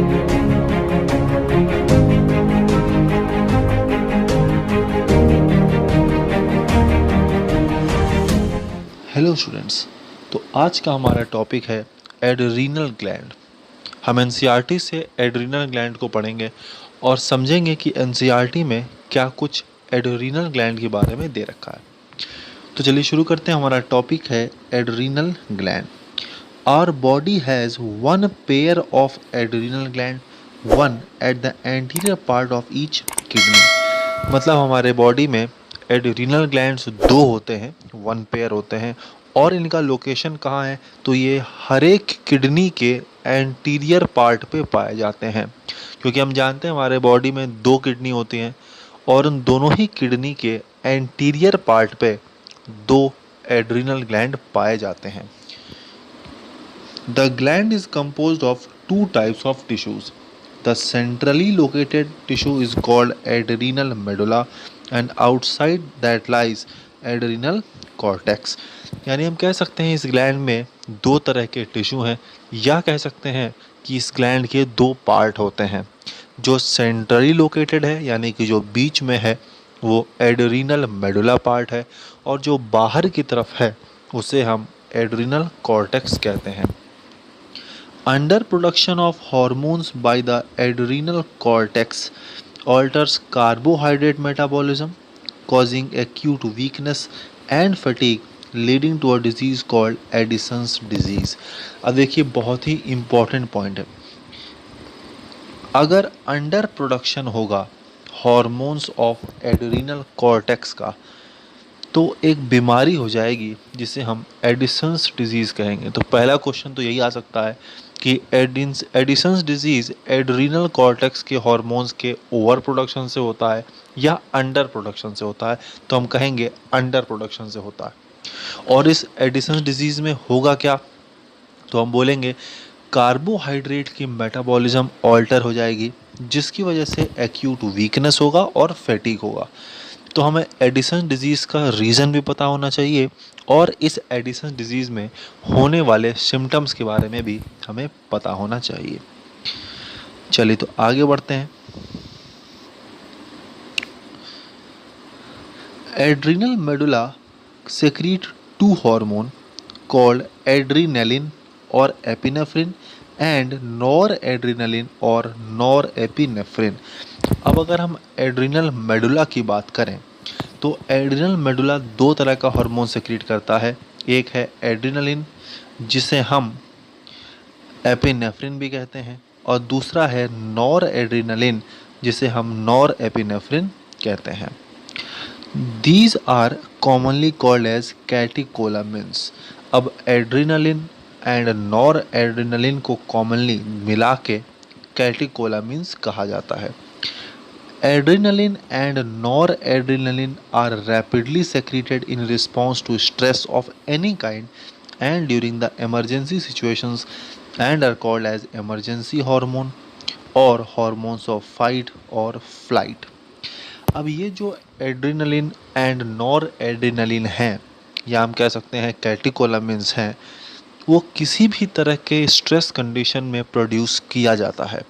Hello students, तो आज का हमारा टॉपिक है एड्रीनल ग्लैंड। हम एनसीईआरटी से एड्रीनल ग्लैंड को पढ़ेंगे और समझेंगे कि एनसीईआरटी में क्या कुछ एड्रीनल ग्लैंड के बारे में दे रखा है। तो चलिए शुरू करते हैं। हमारा टॉपिक है adrenal gland. Our body has one pair of adrenal gland, one at the anterior part of each kidney. मतलब हमारे बॉडी में एड्रीनल ग्लैंड्स दो होते हैं, वन पेयर होते हैं, और इनका लोकेशन कहाँ है तो ये हर एक किडनी के एंटीरियर पार्ट पे पाए जाते हैं। क्योंकि हम जानते हैं हमारे बॉडी में दो किडनी होती हैं और उन दोनों ही किडनी के एंटीरियर पार्ट पे दो एड्रीनल ग्लैंड पाए जाते हैं। The gland is composed of two types of tissues. The centrally located tissue is called adrenal medulla and outside that lies adrenal cortex. यानी हम कह सकते हैं इस ग्लैंड में दो तरह के टिश्यू हैं, या कह सकते हैं कि इस ग्लैंड के दो पार्ट होते हैं। जो सेंट्रली लोकेटेड है यानी कि जो बीच में है वो एड्रीनल मेडुला पार्ट है, और जो बाहर की तरफ है उसे हम एड्रीनल कॉर्टेक्स कहते हैं। Under production of hormones by the adrenal cortex alters carbohydrate metabolism, causing acute weakness and fatigue, leading to a disease called Addison's disease. अब देखिए बहुत ही important point है। अगर अंडर प्रोडक्शन होगा हॉर्मोन्स ऑफ एड्रीनल कॉर्टेक्स का तो एक बीमारी हो जाएगी जिसे हम एडिसन्स डिजीज़ कहेंगे। तो पहला क्वेश्चन तो यही आ सकता है कि एडिसन्स डिजीज़ एड्रीनल कॉर्टेक्स के हॉर्मोन्स के ओवर प्रोडक्शन से होता है या अंडर प्रोडक्शन से होता है। तो हम कहेंगे अंडर प्रोडक्शन से होता है। और इस एडिसन्स डिजीज़ में होगा क्या, तो हम बोलेंगे कार्बोहाइड्रेट की मेटाबॉलिज्म ऑल्टर हो जाएगी, जिसकी वजह से एक्यूट वीकनेस होगा और फैटिग होगा। तो हमें एडिसन डिजीज़ का रीज़न भी पता होना चाहिए और इस एडिसन डिजीज़ में होने वाले सिम्टम्स के बारे में भी हमें पता होना चाहिए। चलिए तो आगे बढ़ते हैं। Adrenal medulla secrete two hormone called adrenaline और एपिनेफ्रिन एंड नॉर एड्रीनलिन और नॉर एपिनेफ्रिन। अब अगर हम एड्रीनल मेडुला की बात करें तो एड्रीनल मेडुला दो तरह का हार्मोन सेक्रीट करता है। एक है एड्रीनलिन जिसे हम एपिनेफ्रिन भी कहते हैं, और दूसरा है नॉर एड्रीनलिन जिसे हम नॉर एपिनेफ्रिन कहते हैं। These are commonly called as catecholamines. अब एड्रीनलिन एंड नॉर एड्रीनलिन को कॉमनली मिला के कैटिकोलामिन्स कहा जाता है। Adrenaline and noradrenaline are rapidly secreted in response to stress of any kind and during the emergency situations and are called as emergency hormone or hormones of fight or flight. अब ये जो adrenaline and nor adrenaline हैं या हम कह सकते हैं कैटिकोलामिन्स हैं, वो किसी भी तरह के स्ट्रेस कंडीशन में प्रोड्यूस किया जाता है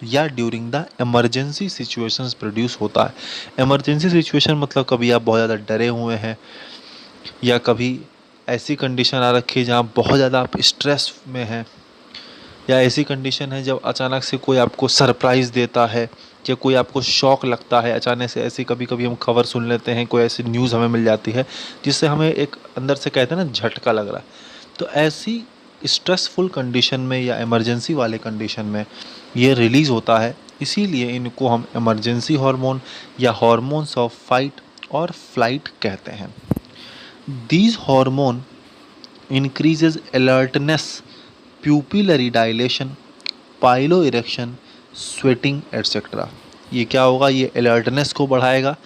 या during the emergency situations produce होता है। इमरजेंसी सिचुएशन मतलब कभी आप बहुत ज़्यादा डरे हुए हैं या कभी ऐसी कंडीशन आ रखी है जहाँ बहुत ज़्यादा आप स्ट्रेस में हैं, या ऐसी कंडीशन है जब अचानक से कोई आपको सरप्राइज़ देता है या कोई आपको शॉक लगता है अचानक से। ऐसी कभी कभी हम खबर सुन लेते हैं, कोई ऐसी न्यूज़ हमें मिल जाती है जिससे हमें एक अंदर से कहते हैं ना झटका लग रहा है। तो ऐसी स्ट्रेसफुल कंडीशन में या इमरजेंसी वाले कंडीशन में ये रिलीज़ होता है, इसीलिए इनको हम इमरजेंसी हार्मोन या हार्मोन्स ऑफ फाइट और फ्लाइट कहते हैं। These hormone increases alertness, pupillary dilation, pilo erection, sweating etcetera. ये क्या होगा, ये अलर्टनेस को बढ़ाएगा।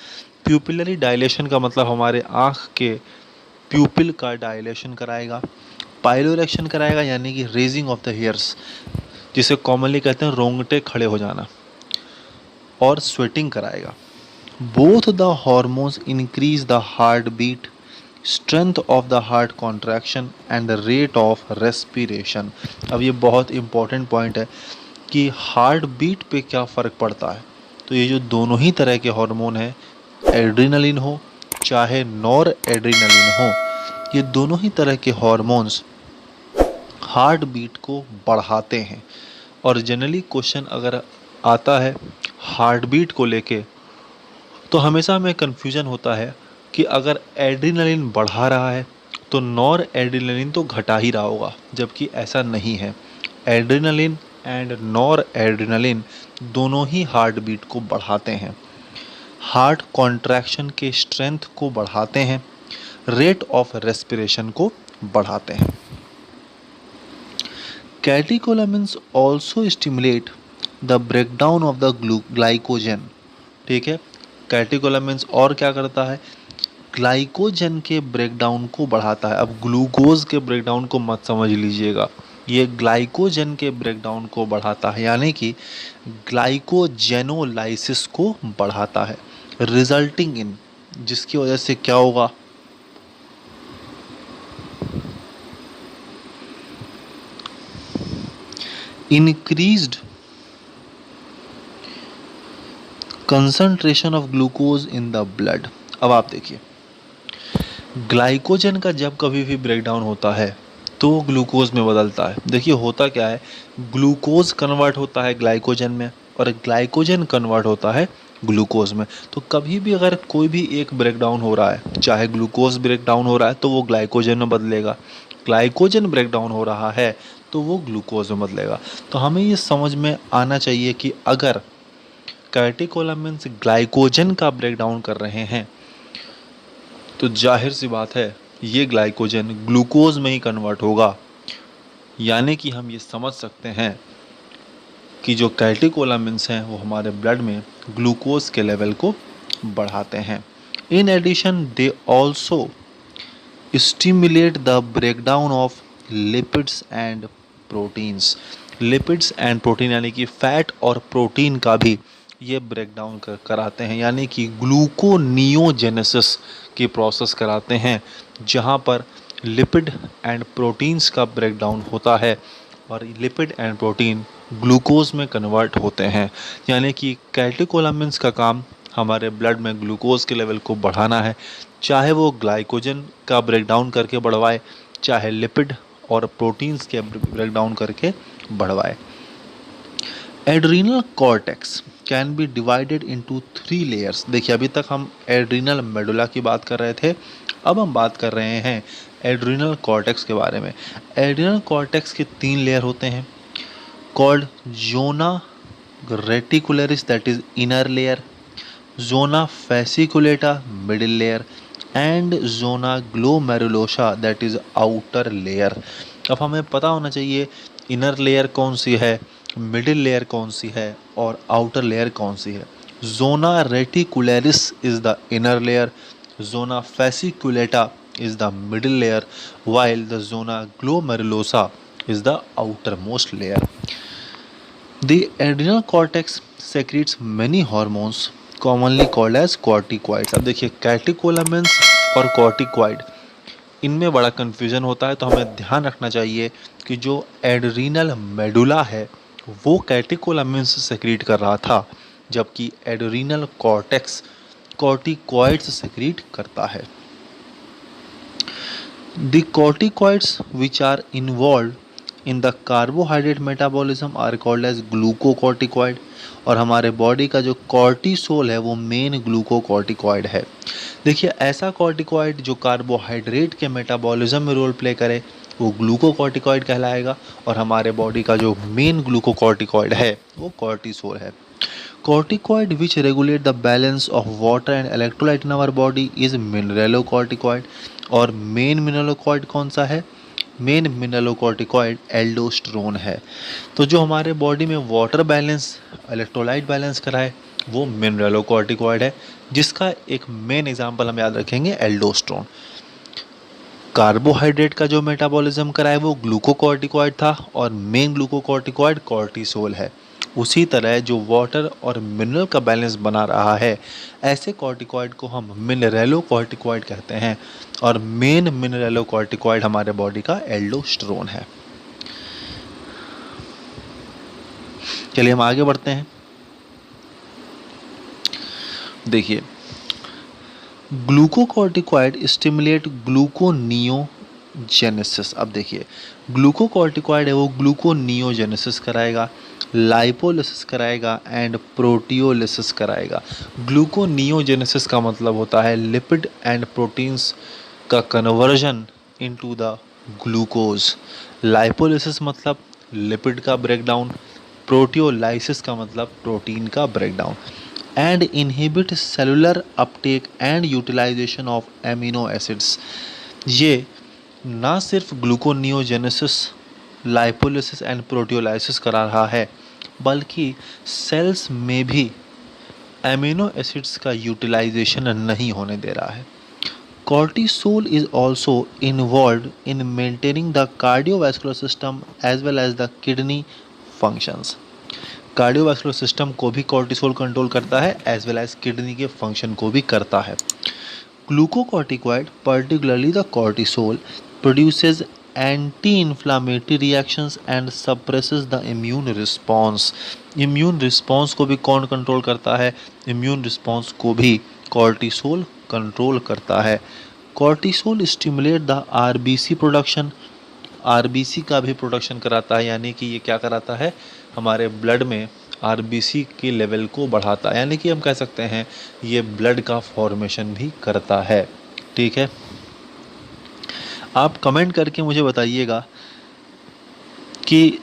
प्यूपिलरी डायलेशन का मतलब हमारे आँख के प्यूपिल का डायलेशन कराएगा। पाइलो इरेक्शन कराएगा यानी कि रेजिंग ऑफ द हेयर्स, जिसे कॉमनली कहते हैं रोंगटे खड़े हो जाना, और स्वेटिंग कराएगा। Both the hormones increase the heart beat, strength of the heart contraction and the rate of respiration. अब ये बहुत इंपॉर्टेंट पॉइंट है कि हार्ट बीट पे क्या फ़र्क पड़ता है। तो ये जो दोनों ही तरह के हार्मोन हैं, एड्रेनलिन हो चाहे नॉर एड्रेनलिन हो, ये दोनों ही तरह के हार्मोन्स हार्ट बीट को बढ़ाते हैं। और जनरली क्वेश्चन अगर आता है हार्ट बीट को लेके, तो हमेशा हमें कन्फ्यूजन होता है कि अगर एड्रेनलिन बढ़ा रहा है तो नॉर एड्रेनलिन तो घटा ही रहा होगा, जबकि ऐसा नहीं है। एड्रेनलिन एंड नॉर एड्रेनलिन दोनों ही हार्ट बीट को बढ़ाते हैं, हार्ट कॉन्ट्रैक्शन के स्ट्रेंथ को बढ़ाते हैं, रेट ऑफ रेस्पिरेशन को बढ़ाते हैं। Catecholamines also stimulate the breakdown of the glycogen. ठीक है, कैटेकोलामिन्स और क्या करता है, ग्लाइकोजन के ब्रेकडाउन को बढ़ाता है। अब ग्लूकोज के ब्रेकडाउन को मत समझ लीजिएगा, ये ग्लाइकोजन के ब्रेकडाउन को बढ़ाता है, यानी कि ग्लाइकोजेनोलाइसिस को बढ़ाता है, रिजल्टिंग इन, जिसकी वजह से क्या होगा, increased concentration of glucose in the blood. अब आप देखिए, ग्लाइकोजन का जब कभी भी ब्रेकडाउन होता है तो वो ग्लूकोज में बदलता है। देखिए होता क्या है, ग्लूकोज कन्वर्ट होता है ग्लाइकोजन में और ग्लाइकोजन कन्वर्ट होता है ग्लूकोज में। तो कभी भी अगर कोई भी एक ब्रेकडाउन हो रहा है, चाहे ग्लूकोज ब्रेकडाउन हो रहा है तो वो ग्लाइकोजन में बदलेगा, ग्लाइकोजन ब्रेकडाउन हो रहा है तो वो ग्लूकोज में बदलेगा। तो हमें ये समझ में आना चाहिए कि अगर कैटेकोलामिन्स ग्लाइकोजन का ब्रेकडाउन कर रहे हैं तो जाहिर सी बात है ये ग्लाइकोजन ग्लूकोज में ही कन्वर्ट होगा, यानी कि हम ये समझ सकते हैं कि जो कैटेकोलामिन्स हैं वो हमारे ब्लड में ग्लूकोज के लेवल को बढ़ाते हैं। In addition they also stimulate the breakdown of lipids and proteins. Lipids and protein यानी कि फैट और प्रोटीन का भी ये ब्रेकडाउन कराते हैं, यानी कि ग्लूकोनियोजेनेसिस की प्रोसेस कराते हैं, जहाँ पर लिपिड एंड प्रोटीन्स का ब्रेकडाउन होता है और लिपिड एंड प्रोटीन ग्लूकोज में कन्वर्ट होते हैं। यानी कि कैटेकोलामिन्स का काम हमारे ब्लड में ग्लूकोज के लेवल को बढ़ाना है, चाहे वो ग्लाइकोजन का ब्रेकडाउन करके बढ़वाए, चाहे लिपिड और प्रोटीन्स के ब्रेकडाउन करके बढ़वाए। Adrenal cortex can be divided into 3 layers. देखिए अभी तक हम एड्रीनल मेडुला की बात कर रहे थे, अब हम बात कर रहे हैं एड्रीनल कॉर्टेक्स के बारे में। एड्रीनल कॉर्टेक्स के 3 लेयर होते हैं, called zona reticularis that is inner layer, zona fasciculata middle layer and zona glomerulosa that is outer layer. अब हमें पता होना चाहिए इनर लेयर कौन सी है, मिडिल लेयर कौन सी है और आउटर लेयर कौन सी है। Zona reticularis is the inner layer, zona fasciculata is the middle layer while the zona glomerulosa is the outermost layer. The adrenal cortex secretes many hormones commonly called as corticoids. अब देखिए कैटेकोलामिन्स और corticoid, इनमें बड़ा confusion होता है, तो हमें ध्यान रखना चाहिए कि जो एड्रीनल मेडुला है वो कैटेकोलामिन्स सेक्रीट कर रहा था, जबकि एड्रीनल कॉर्टेक्स कॉर्टिकॉइड्स सेक्रीट करता है। The corticoids which are involved in the carbohydrate metabolism are called as glucocorticoid। और हमारे बॉडी का जो कॉर्टिसोल है वो मेन ग्लूकोकॉर्टिकॉइड है। देखिए ऐसा कॉर्टिकॉइड जो कार्बोहाइड्रेट के मेटाबॉलिज्म में रोल प्ले करे वो ग्लूकोकॉर्टिकॉइड कहलाएगा, और हमारे बॉडी का जो मेन ग्लूकोकॉर्टिकॉइड है वो कॉर्टिसोल है। Corticoid which regulate the balance of water and electrolyte in our body is mineralocorticoid। और मेन मिनरलोकॉर्ड कौन सा है, मेन मिनरलोकॉर्टिकॉइड एल्डोस्टेरोन है। तो जो हमारे बॉडी में वाटर बैलेंस इलेक्ट्रोलाइट बैलेंस कराए वो मिनरलोकॉर्टिकॉइड है, जिसका एक मेन एग्जांपल हम याद रखेंगे एल्डोस्टेरोन। कार्बोहाइड्रेट का जो मेटाबॉलिज्म कराए वो ग्लूकोकॉर्टिकॉइड था और मेन ग्लूकोकॉर्टिकॉइड कॉर्टिसोल है। उसी तरह जो वाटर और मिनरल का बैलेंस बना रहा है, ऐसे कॉर्टिकॉइड को हम मिनरेलोकॉर्टिकॉइड कहते हैं, और मेन मिनरेलोकॉर्टिकॉइड हमारे बॉडी का एल्डोस्टेरोन है। चलिए हम आगे बढ़ते हैं। देखिए, ग्लूकोकॉर्टिकॉइड स्टिमुलेट ग्लूकोनियोजेनेसिस। अब देखिए, ग्लूकोकॉर्टिकॉइड है वो ग्लूकोनियोजेनेसिस कराएगा, लाइपोलिसिस कराएगा एंड प्रोटियोलिसिस कराएगा। ग्लूकोनियोजेनेसिस का मतलब होता है लिपिड एंड प्रोटीन्स का conversion into the glucose. Lipolysis मतलब लिपिड का ब्रेकडाउन, प्रोटियोलाइसिस का मतलब प्रोटीन का breakdown. And inhibit cellular uptake and utilization of amino acids. ये ना सिर्फ ग्लूकोनियोजेनेसिस, लाइपोलिसिस एंड प्रोटियोलाइसिस करा रहा है, बल्कि सेल्स में भी एमिनो एसिड्स का यूटिलाइजेशन नहीं होने दे रहा है। Cortisol is also involved in maintaining the cardiovascular system as well as the kidney functions. Cardiovascular system को भी कॉर्टिसोल कंट्रोल करता है एज वेल एज किडनी के फंक्शन को भी करता है। Glucocorticoid particularly the cortisol produces anti inflammatory reactions and suppresses the immune response. Immune response को भी कौन कंट्रोल करता है? इम्यून रिस्पॉन्स को भी कॉर्टिसोल कंट्रोल करता है। Cortisol stimulate the RBC production. RBC का भी प्रोडक्शन कराता है, यानी कि ये क्या कराता है? हमारे ब्लड में आरबीसी के लेवल को बढ़ाता है, यानी कि हम कह सकते हैं ये ब्लड का फॉर्मेशन भी करता है। ठीक है, आप कमेंट करके मुझे बताइएगा कि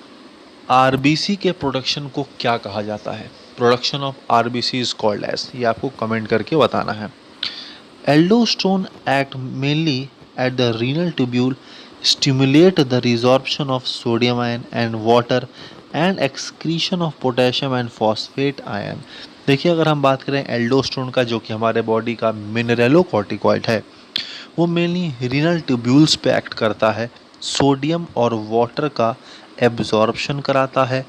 आरबीसी के प्रोडक्शन को क्या कहा जाता है। Production of RBC is called as, ये आपको कमेंट करके बताना है। Aldosterone act mainly at the renal tubule, stimulate the resorption of sodium ion and water and excretion of potassium and phosphate ion। देखिए, अगर हम बात करें एल्डोस्टेरोन का, जो कि हमारे बॉडी का मिनरलोकॉर्टिकॉइड है, वो मेनली रीनल ट्यूब्यूल्स पे एक्ट करता है, सोडियम और वाटर का एब्जॉर्प्शन कराता है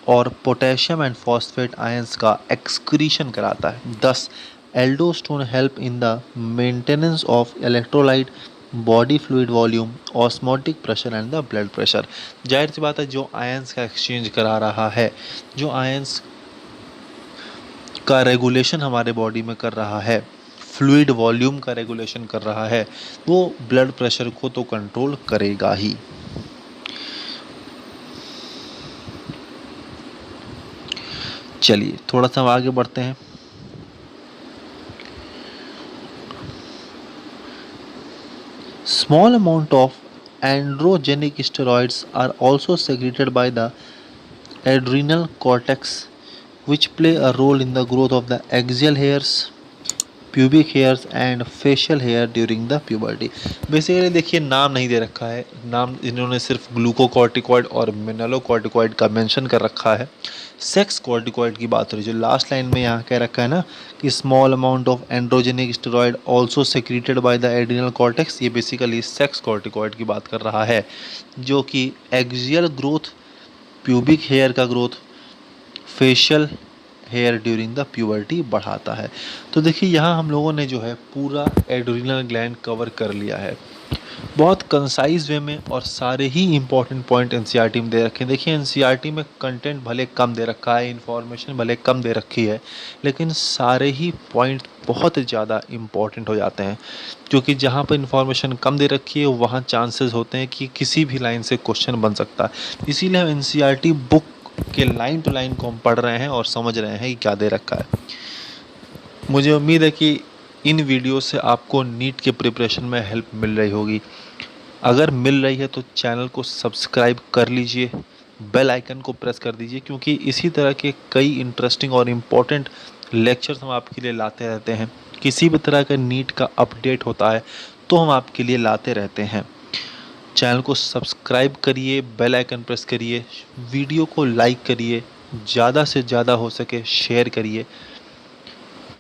और पोटेशियम एंड फॉस्फेट आयंस का एक्सक्रीशन कराता है। दस aldosterone help in the maintenance of electrolyte, body fluid volume, osmotic pressure and the blood pressure. जाहिर सी बात है, जो आयंस का एक्सचेंज करा रहा है, जो आयंस का रेगुलेशन हमारे बॉडी में कर रहा है, फ्लूइड वॉल्यूम का रेगुलेशन कर रहा है, वो ब्लड प्रेशर को तो कंट्रोल करेगा ही। चलिए थोड़ा सा आगे बढ़ते हैं। Small amount of androgenic steroids are also secreted by the adrenal cortex, which play a role in the growth of the axial hairs, pubic hairs and facial hair during the puberty। Basically देखिए, नाम नहीं दे रखा है, नाम इन्होंने सिर्फ glucocorticoid और mineralocorticoid का मेंशन कर रखा है। सेक्स कॉर्टिकॉइड की बात हो रही है, जो लास्ट लाइन में यहाँ कह रखा है ना कि small amount of androgenic steroid also secreted by the adrenal cortex, ये बेसिकली सेक्स कॉर्टिकॉइड की बात कर रहा है, जो कि एक्सियल ग्रोथ, प्यूबिक हेयर का growth, facial hair during the puberty बढ़ाता है। तो देखिए, यहाँ हम लोगों ने जो है पूरा एड्रिनल ग्लैंड कवर कर लिया है, बहुत कंसाइज वे में, और सारे ही इंपॉर्टेंट पॉइंट एनसीईआरटी में दे रखे हैं। देखिए, एनसीईआरटी में कंटेंट भले कम दे रखा है, इन्फॉर्मेशन भले कम दे रखी है, लेकिन सारे ही पॉइंट बहुत ज़्यादा इम्पॉर्टेंट हो जाते हैं, क्योंकि जहाँ पर इन्फॉर्मेशन कम दे रखी है वहाँ चांसेस होते हैं कि किसी भी लाइन से क्वेश्चन बन सकता है। इसीलिए हम एनसीईआरटी बुक के लाइन टू लाइन को हम पढ़ रहे हैं और समझ रहे हैं कि क्या दे रखा है। मुझे उम्मीद है कि इन वीडियो से आपको नीट के प्रिपरेशन में हेल्प मिल रही होगी। अगर मिल रही है तो चैनल को सब्सक्राइब कर लीजिए, बेल आइकन को प्रेस कर दीजिए, क्योंकि इसी तरह के कई इंटरेस्टिंग और इम्पोर्टेंट लेक्चर्स हम आपके लिए लाते रहते हैं। किसी भी तरह का नीट का अपडेट होता है तो हम आपके लिए लाते रहते हैं। चैनल को सब्सक्राइब करिए, बेल आइकन प्रेस करिए, वीडियो को लाइक करिए, ज़्यादा से ज़्यादा हो सके शेयर करिए।